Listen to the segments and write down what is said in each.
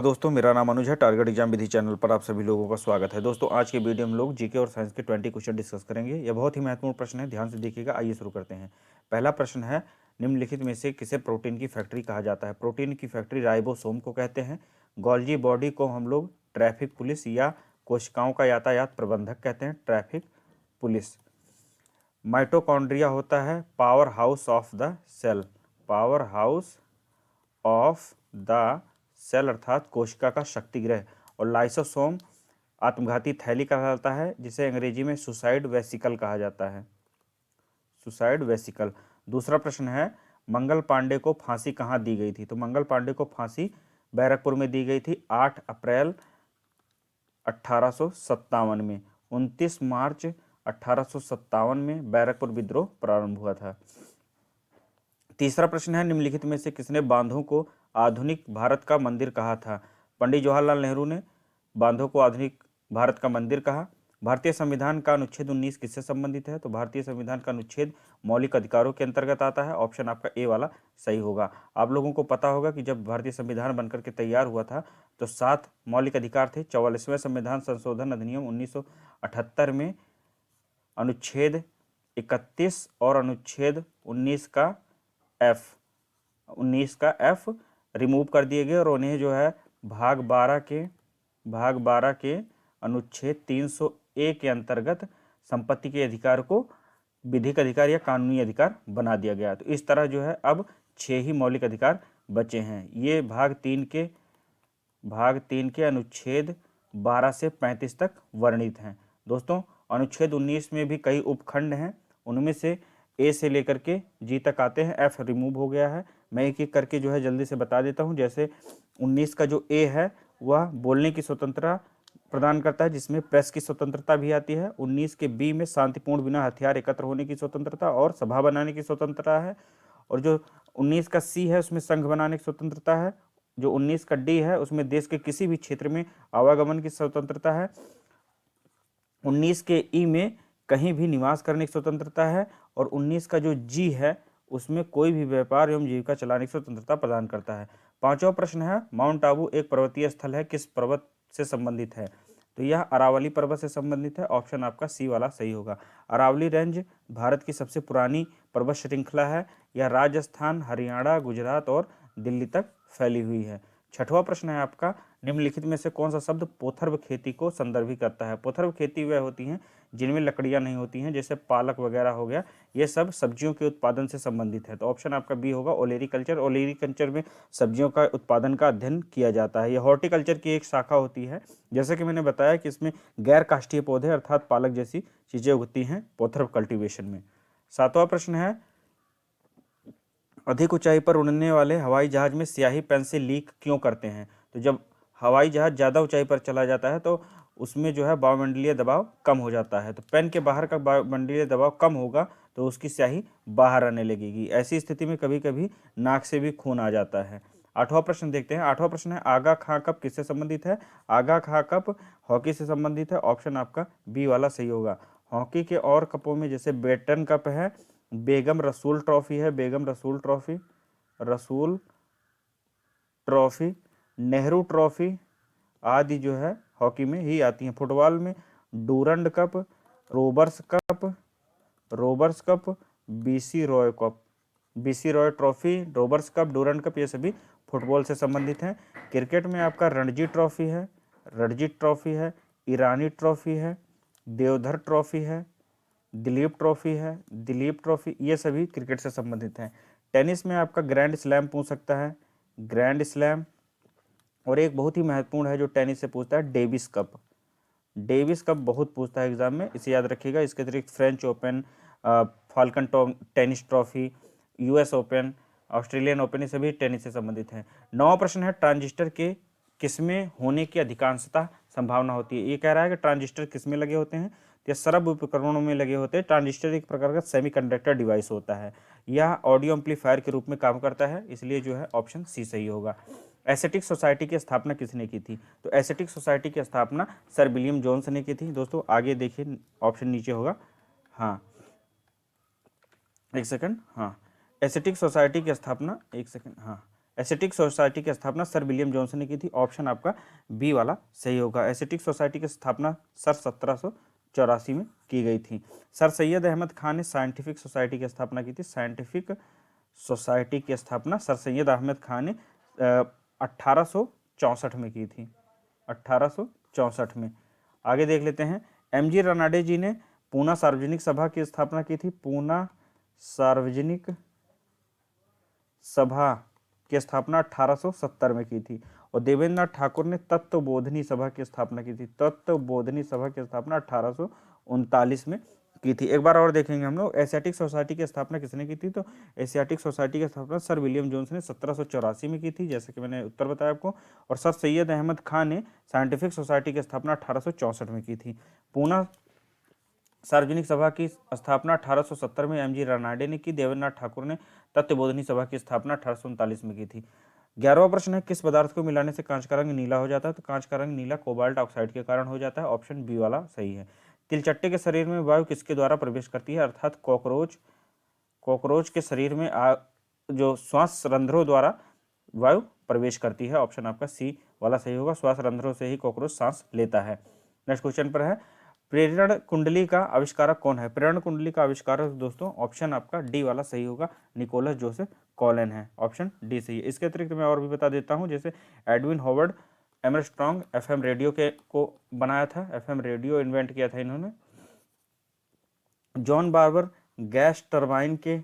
दोस्तों मेरा नाम अनुज है। टारगेट एग्जाम विधि चैनल पर आप सभी लोगों का स्वागत है। दोस्तों आज के वीडियो में हम लोग जीके और साइंस के 20 क्वेश्चन डिस्कस करेंगे। यह बहुत ही महत्वपूर्ण प्रश्न है, ध्यान से देखिएगा। आइए शुरू करते हैं। पहला प्रश्न है, निम्नलिखित में से किसे प्रोटीन की फैक्ट्री कहा जाता है? प्रोटीन की फैक्ट्री राइबोसोम को कहते हैं। गोल्गी बॉडी को हम लोग ट्रैफिक पुलिस या कोशिकाओं का यातायात प्रबंधक कहते हैं, ट्रैफिक पुलिस। माइटोकॉन्ड्रिया होता है power house of the cell, power house of the cell अर्थात कोशिका का शक्तिगृह। और लाइसोसोम आत्मघाती थैली कहा जाता है, जिसे अंग्रेजी में सुसाइड वेसिकल कहा जाता है, सुसाइड वेसिकल। दूसरा प्रश्न है, मंगल पांडे को फांसी कहाँ दी गई थी? तो मंगल पांडे को फांसी बैरकपुर में दी गई थी 8 अप्रैल 1857 में। 29 मार्च 1857 में बैरकपुर विद्रोह प्रारंभ हुआ था। तीसरा प्रश्न है, निम्नलिखित में से किसने बांधों को आधुनिक भारत का मंदिर कहा था? पंडित जवाहरलाल नेहरू ने बांधों को आधुनिक भारत का मंदिर कहा। भारतीय संविधान का अनुच्छेद 19 किससे संबंधित है? तो भारतीय संविधान का अनुच्छेद मौलिक अधिकारों के अंतर्गत आता है। ऑप्शन आपका ए वाला सही होगा। आप लोगों को पता होगा कि जब भारतीय संविधान बनकर के तैयार हुआ था तो 7 मौलिक अधिकार थे। 44वें संविधान संशोधन अधिनियम 1978 में अनुच्छेद 31 और अनुच्छेद 19 का एफ रिमूव कर दिए गए और उन्हें जो है भाग 12 के अनुच्छेद 300A के अंतर्गत संपत्ति के अधिकार को विधिक अधिकार या कानूनी अधिकार बना दिया गया। तो इस तरह जो है अब 6 ही मौलिक अधिकार बचे हैं। ये भाग 3 के अनुच्छेद 12 से 35 तक वर्णित हैं। दोस्तों अनुच्छेद 19 में भी कई उपखंड हैं, उनमें से ए से लेकर के जी तक आते हैं। एफ रिमूव हो गया है। मैं एक एक करके जो है जल्दी से बता देता हूं। जैसे 19 का जो ए है वह बोलने की स्वतंत्रता प्रदान करता है, जिसमें प्रेस की स्वतंत्रता भी आती है। 19 के बी में शांतिपूर्ण बिना हथियार एकत्र होने की स्वतंत्रता और सभा बनाने की स्वतंत्रता है। और जो 19 का सी है उसमें संघ बनाने की स्वतंत्रता है। जो 19 का डी है उसमें देश के किसी भी क्षेत्र में आवागमन की स्वतंत्रता है। 19 के ई में कहीं भी निवास करने की स्वतंत्रता है। और 19 का जो जी है उसमें कोई भी व्यापार एवं जीविका चलाने की स्वतंत्रता प्रदान करता है। पांचवा प्रश्न है, माउंट आबू एक पर्वतीय स्थल है, किस पर्वत से संबंधित है? तो यह अरावली पर्वत से संबंधित है। ऑप्शन आपका सी वाला सही होगा। अरावली रेंज भारत की सबसे पुरानी पर्वत श्रृंखला है। यह राजस्थान, हरियाणा, गुजरात और दिल्ली तक फैली हुई है। छठवां प्रश्न है आपका, निम्नलिखित में से कौन सा शब्द पोथर्व खेती को संदर्भित करता है? पोथर्व खेती वह होती हैं जिनमें लकड़ियां नहीं होती हैं, जैसे पालक वगैरह हो गया। ये सब सब्जियों के उत्पादन से संबंधित है। तो ऑप्शन आपका बी होगा, ओलेरीकल्चर। ओलेरीकल्चर में सब्जियों का उत्पादन का अध्ययन किया जाता है। यह हॉर्टिकल्चर की एक शाखा होती है। जैसे कि मैंने बताया कि इसमें गैर काष्ठीय पौधे अर्थात पालक जैसी चीजें उगती हैं पोथर्व कल्टीवेशन में। सातवां प्रश्न है, अधिक ऊंचाई पर उड़ने वाले हवाई जहाज में स्याही पेन से लीक क्यों करते हैं? तो जब हवाई जहाज ज़्यादा ऊंचाई पर चला जाता है तो उसमें जो है वायुमंडलीय दबाव कम हो जाता है। तो पेन के बाहर का वायुमंडलीय दबाव कम होगा तो उसकी स्याही बाहर आने लगेगी। ऐसी स्थिति में कभी कभी नाक से भी खून आ जाता है। आठवां प्रश्न देखते हैं। आठवां प्रश्न है, आगा खां कप किससे संबंधित है? आगा खां कप हॉकी से संबंधित है। ऑप्शन आपका बी वाला सही होगा। हॉकी के और कपों में जैसे बेटन कप है, बेगम रसूल ट्रॉफी है, बेगम रसूल ट्रॉफी, रसूल ट्रॉफी, नेहरू ट्रॉफी आदि जो है हॉकी में ही आती हैं। फुटबॉल में Durand cup, robbers cup, BC Roy cup, BC Roy trophy, robbers cup, Durand cup, ये सभी फुटबॉल से संबंधित हैं। क्रिकेट में आपका रणजी ट्रॉफी है, ईरानी ट्रॉफी है, देवधर ट्रॉफी है, दिलीप ट्रॉफी, ये सभी क्रिकेट से संबंधित हैं। टेनिस में आपका ग्रैंड स्लैम पूछ सकता है, ग्रैंड स्लैम। और एक बहुत ही महत्वपूर्ण है जो टेनिस से पूछता है, डेविस कप। डेविस कप बहुत पूछता है एग्जाम में, इसे याद रखिएगा। इसके अतिरिक्त French open, falcon tennis trophy, US open, Australian open, ये सभी टेनिस से संबंधित हैं। नौवां प्रश्न है, ट्रांजिस्टर के किसमें होने की अधिकांशतः संभावना होती है? ये कह रहा है कि ट्रांजिस्टर किसमें लगे होते हैं? तो सरब उपकरणों में लगे होते हैं। ट्रांजिस्टर एक प्रकार का सेमीकंडक्टर डिवाइस होता है। यह ऑडियो एम्पलीफायर के रूप में काम करता है, इसलिए जो है ऑप्शन सी सही होगा। एसेटिक सोसाइटी की स्थापना किसने की थी? तो एसेटिक सोसाइटी की स्थापना सर विलियम जोन्स ने की थी। दोस्तों आगे देखिए, ऑप्शन नीचे होगा। हाँ एक सेकंड, हाँ एसेटिक सोसाइटी की स्थापना, एक सेकंड, हाँ एसेटिक सोसाइटी की स्थापना सर विलियम जॉनसन ने की थी। ऑप्शन आपका बी वाला सही होगा। एसेटिक सोसाइटी की स्थापना सर 1784 में की गई थी। सर सैयद अहमद खान ने साइंटिफिक सोसाइटी की स्थापना की थी। साइंटिफिक सोसाइटी की स्थापना सर सैयद अहमद खान ने 1864 में की थी। 1864 में। आगे देख लेते हैं। एमजी रनाडे जी ने पूना सार्वजनिक सभा की स्थापना की थी। पूना सार्वजनिक सभा की स्थापना 1870 में की थी। और देवेंद्र नाथ ठाकुर ने तत्वबोधिनी सभा की स्थापना की थी। तत्वबोधिनी सभा की स्थापना 1839 में की थी। एक बार और देखेंगे हम लोग, एशियाटिक सोसाइटी की स्थापना किसने की थी? तो एशियाटिक सोसाइटी की स्थापना सर विलियम जोन्स ने 1784 में की थी, जैसे कि मैंने उत्तर बताया आपको। और सर सैयद अहमद खान ने साइंटिफिक सोसाइटी की स्थापना 1864 में की थी। पूना सार्वजनिक सभा की स्थापना 1870 में एमजी रनाडे ने की। देवेंद्रनाथ ठाकुर ने तत्वबोधिनी सभा की स्थापना 1839 में की थी। 11वां प्रश्न है, किस पदार्थ को मिलाने से कांच का रंग नीला हो जाता है? तो कांच का रंग नीला कोबाल्ट ऑक्साइड के कारण हो जाता है। ऑप्शन बी वाला सही है। तिलचट्टे के शरीर में वायु किसके द्वारा प्रवेश करती है? अर्थात कॉकरोच के शरीर में जो श्वास रंध्रों द्वारा वायु प्रवेश करती है। ऑप्शन आपका सी वाला सही होगा। श्वास रंध्रों से ही कॉकरोच सांस लेता है। नेक्स्ट क्वेश्चन पर है, प्रेरण कुंडली का आविष्कारक कौन है? प्रेरण कुंडली का आविष्कारक दोस्तों ऑप्शन आपका डी वाला सही होगा, निकोलस जोसेफ कॉलन है। ऑप्शन डी सही है। इसके अतिरिक्त मैं और भी बता देता हूं, जैसे एडविन हॉवर्ड एमरस्ट्रॉन्ग एफएम रेडियो के को बनाया था, एफएम रेडियो इन्वेंट किया था इन्होंने। जॉन बार्बर गैस टरबाइन के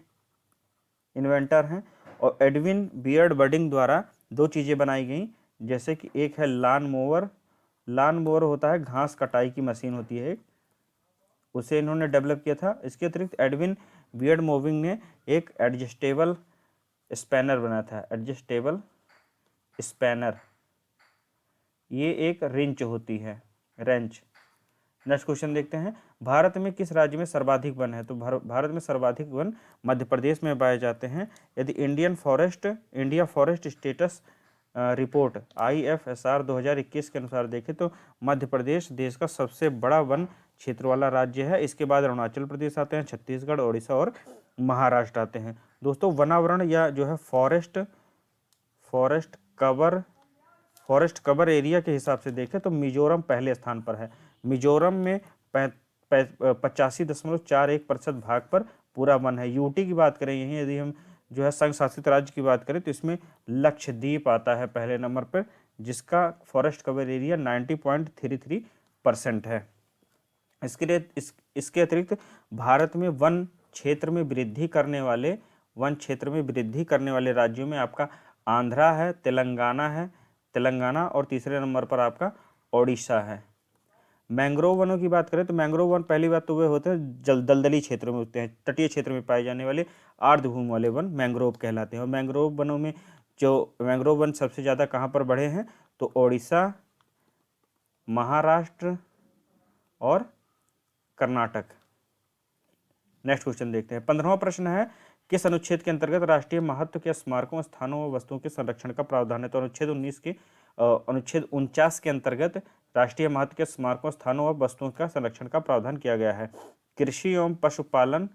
इन्वेंटर हैं। और एडविन बियर्ड बडिंग द्वारा दो चीज़ें बनाई गई, जैसे कि एक है लान मोवर होता है, घास कटाई की मशीन होती है, उसे इन्होंने डेवलप किया था। इसके अतिरिक्त एडविन बियर्ड मूविंग ने एक एडजस्टेबल स्पैनर बनाया था। एडजस्टेबल स्पैनर, ये एक रिंच होती है, रेंच। नेक्स्ट क्वेश्चन देखते हैं, भारत में किस राज्य में सर्वाधिक वन है? तो भारत में सर्वाधिक वन मध्य प्रदेश में पाए जाते हैं। यदि India forest status report IFSR 2021 के अनुसार देखें तो मध्य प्रदेश देश का सबसे बड़ा वन क्षेत्र वाला राज्य है। इसके बाद अरुणाचल प्रदेश आते हैं, छत्तीसगढ़, ओडिशा और महाराष्ट्र आते हैं। दोस्तों वनावरण या जो है फॉरेस्ट कवर एरिया के हिसाब से देखें तो मिजोरम पहले स्थान पर है। मिजोरम में 85.41% भाग पर पूरा वन है। यूटी की बात करें, यहीं यदि हम जो है संघ शासित राज्य की बात करें तो इसमें लक्षद्वीप आता है पहले नंबर पर, जिसका फॉरेस्ट कवर एरिया 90.33% है। इसके अतिरिक्त भारत में वन क्षेत्र में वृद्धि करने वाले राज्यों में आपका आंध्रा है, तेलंगाना और तीसरे नंबर पर आपका ओडिशा है। मैंग्रोव वनों की बात करें तो मैंग्रोव वन पहली बात तो वे होते हैं दलदली क्षेत्रों में होते हैं, तटीय क्षेत्र में पाए जाने वाले आर्द्रभूमि वाले वन मैंग्रोव कहलाते हैं। और मैंग्रोव वनों में जो मैंग्रोव वन सबसे ज़्यादा कहाँ पर बढ़े हैं? तो ओडिशा, महाराष्ट्र और कर्नाटक। नेक्स्ट क्वेश्चन देखते हैं। 15वां प्रश्न है, किस अनुच्छेद के अंतर्गत राष्ट्रीय महत्व के स्मारकों, स्थानों व वस्तुओं के संरक्षण का प्रावधान है? तो अनुच्छेद 49 के अंतर्गत राष्ट्रीय महत्व के स्मारकों, स्थानों व वस्तुओं का संरक्षण का प्रावधान किया गया है। कृषि एवं पशुपालन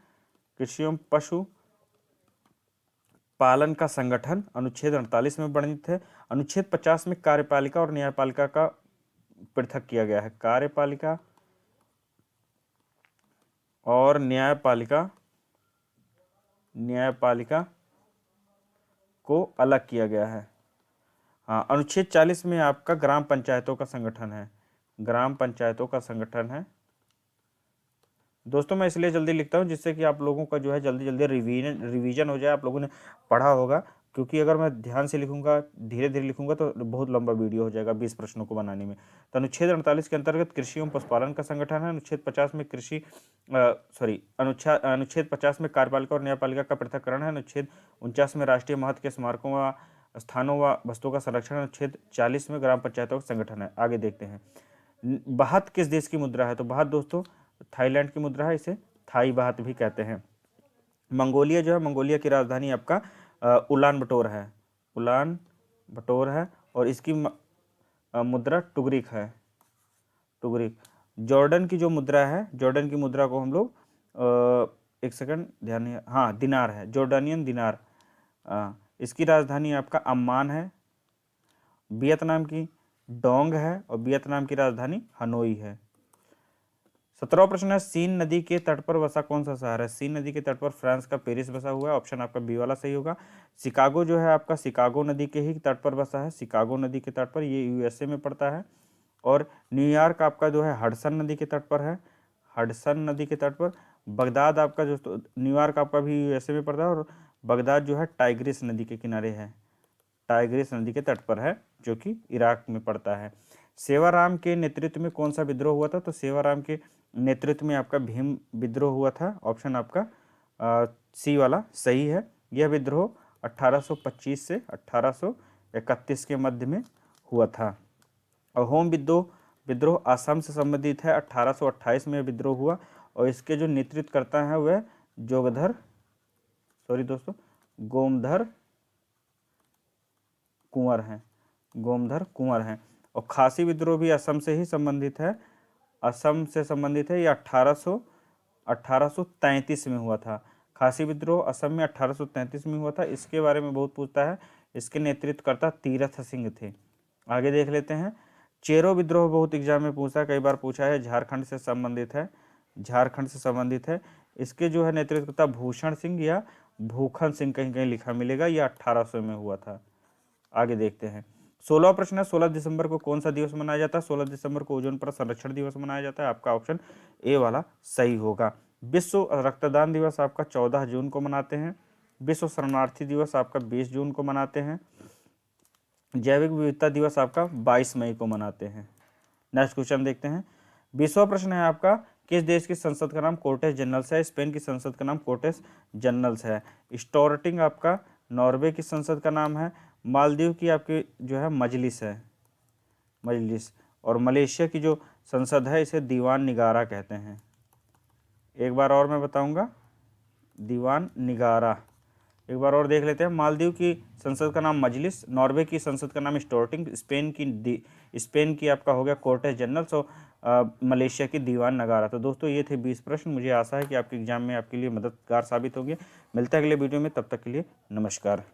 का संगठन अनुच्छेद 48 में वर्णित है। अनुच्छेद 50 में कार्यपालिका और न्यायपालिका का पृथक किया गया है। कार्यपालिका और न्यायपालिका को अलग किया गया है। हाँ, अनुच्छेद 40 में आपका ग्राम पंचायतों का संगठन है, ग्राम पंचायतों का संगठन है। दोस्तों मैं इसलिए जल्दी लिखता हूँ जिससे कि आप लोगों का जो है जल्दी जल्दी रिवीजन हो जाए। आप लोगों ने पढ़ा होगा, क्योंकि अगर मैं ध्यान से लिखूंगा, धीरे धीरे लिखूंगा तो बहुत लंबा वीडियो हो जाएगा 20 प्रश्नों को बनाने में। तो अनुच्छेद 48 के अंतर्गत कृषि एवं पशुपालन का संगठन है। अनुच्छेद 50 में अनुच्छेद 50 में कार्यपालिका और न्यायपालिका का पृथक्करण है। अनुच्छेद 49 में राष्ट्रीय महत्व के स्मारकों व स्थानों व वस्तुओं का संरक्षण। अनुच्छेद 40 में ग्राम पंचायतों का संगठन है। आगे देखते हैं, बाहत किस देश की मुद्रा है? तो बाहत दोस्तों थाईलैंड की मुद्रा है, इसे थाई बाहत भी कहते हैं। मंगोलिया जो है, मंगोलिया की राजधानी आपका उलान बटोर है और इसकी मुद्रा टुगरिक है, टुगरिक। जॉर्डन की जो मुद्रा है, जॉर्डन की मुद्रा को हम लोग एक सेकंड ध्यान नहीं, हाँ दिनार है, जॉर्डानियन दिनार। इसकी राजधानी आपका अम्मान है। वियतनाम की डोंग है और वियतनाम की राजधानी हनोई है। 17वां प्रश्न है, सीन नदी के तट पर बसा कौन सा शहर है? सीन नदी के तट पर फ्रांस का पेरिस बसा हुआ है। ऑप्शन आपका बी वाला सही होगा। शिकागो जो है आपका शिकागो नदी के ही तट पर बसा है। शिकागो नदी के तट पर, ये यूएसए में पड़ता है। और न्यूयॉर्क आपका जो है हडसन नदी के तट पर है। हडसन नदी के तट पर। बगदाद आपका जो न्यूयॉर्क आपका भी यूएसए में पड़ता है और बगदाद जो है टाइग्रिस नदी के किनारे है। टाइग्रिस नदी के तट पर है जो कि इराक में पड़ता है। सेवाराम के नेतृत्व में कौन सा विद्रोह हुआ था? तो सेवाराम के नेतृत्व में आपका भीम विद्रोह हुआ था। ऑप्शन आपका सी वाला सही है। यह विद्रोह 1825 से 1831 के मध्य में हुआ था। अहोम विद्रोह असम से संबंधित है। 1828 में विद्रोह हुआ और इसके जो नेतृत्व करता है वह गोमधर कुंवर हैं। और खासी विद्रोह भी असम से ही संबंधित है। असम से संबंधित है। ये 1833 में हुआ था। खासी विद्रोह असम में 1833 में हुआ था। इसके बारे में बहुत पूछता है। इसके नेतृत्वकर्ता तीरथ सिंह थे। आगे देख लेते हैं। चेरो विद्रोह बहुत एग्जाम में पूछा है, कई बार पूछा है। झारखंड से संबंधित है। इसके जो है नेतृत्वकर्ता भूषण सिंह या भूखन सिंह कहीं कहीं लिखा मिलेगा। यह 1800 में हुआ था। आगे देखते हैं। 16वां प्रश्न है, 16 दिसंबर को कौन सा दिवस मनाया जाता है? 16 दिसंबर को ओजोन परत संरक्षण दिवस मनाया जाता है। आपका ऑप्शन ए वाला सही होगा। विश्व रक्तदान दिवस आपका 14 जून को मनाते हैं। विश्व शरणार्थी दिवस आपका 20 जून को मनाते हैं। जैविक विविधता दिवस आपका 22 मई को मनाते हैं। नेक्स्ट क्वेश्चन देखते हैं। 20वां प्रश्न है आपका, किस देश की संसद का नाम कोर्टेस जनरल्स है? स्पेन की संसद का नाम कोर्टेस जनरल्स है। स्टोर्टिंग आपका नॉर्वे की संसद का नाम है। मालदीव की आपकी जो है मजलिस है, और मलेशिया की जो संसद है इसे दीवान निगारा कहते हैं। एक बार और मैं बताऊंगा, दीवान निगारा। एक बार और देख लेते हैं। मालदीव की संसद का नाम मजलिस, नॉर्वे की संसद का नाम स्टोर्टिंग, स्पेन की आपका हो गया कोर्टेस जनरल्स और मलेशिया की दीवान नगारा। तो दोस्तों ये थे 20 प्रश्न। मुझे आशा है कि आपके एग्जाम में आपके लिए मददगार साबित होंगे। मिलते हैं अगले वीडियो में, तब तक के लिए नमस्कार।